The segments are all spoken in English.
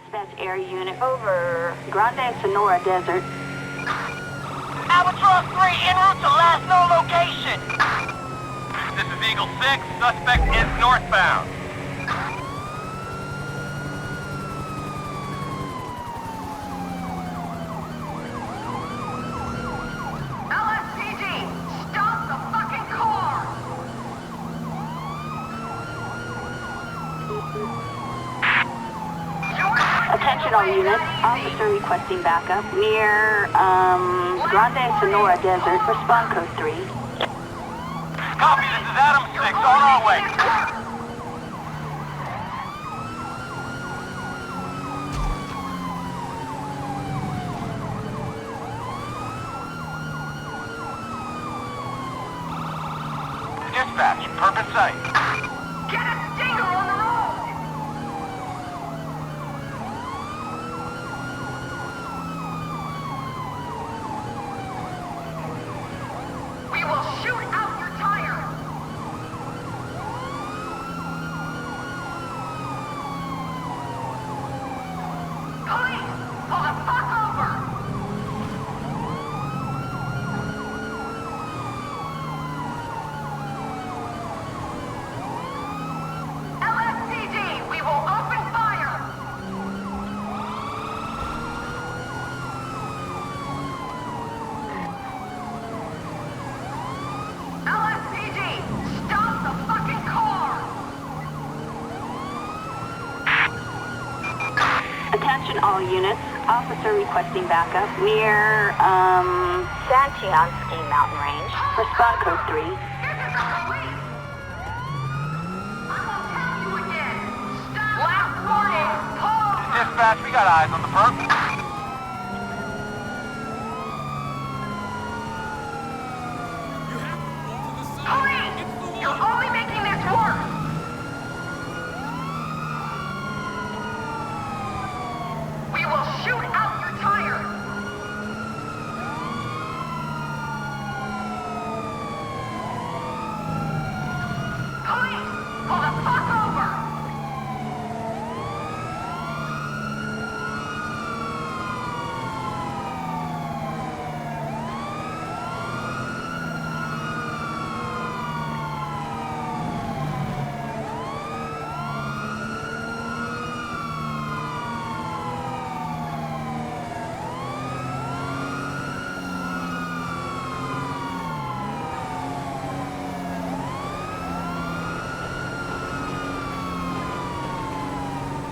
Dispatch air unit over Grande Sonora Desert. Albatross 3 en route to last known location. This is Eagle 6. Suspect is northbound. LSPD, stop the fucking car! Attention all units. Officer requesting backup near Grande Sonora Desert. Respond code 3. Copy, this is Adam 6, on our way. Dispatch, perp in sight. Get a stinger on the road! We will shoot out your tire! Police, pull the fuck over! LSPD, we will open fire! LSPD, stop the fucking car! Attention all units. Officer requesting backup near Santian Ski Mountain Range. Respond code 3. This is the police! I will tell you again! Stop! Last warning! Pull over! Dispatch, we got eyes on the perp. Police! You're only making this worse! We will shoot out your tire! Police! Pull the fuck over!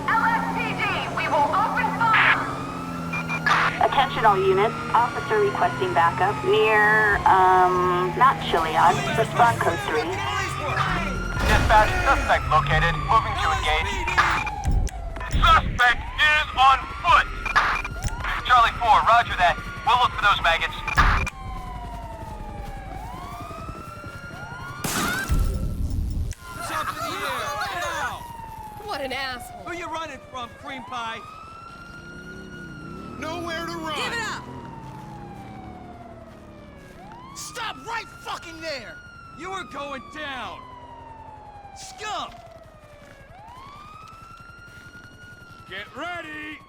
LSPD, we will open fire! Attention all units. Officer requesting backup near Mount Chiliad. Respond code 3. Dispatch, suspect located. Moving to engage. Suspect is on foot. Charlie 4, roger that. We'll look for those maggots. Jump in the air! Now! What an asshole. Who you running from, cream pie? Nowhere to run. Give it up! Stop right fucking there. You were going down! Scum! Get ready.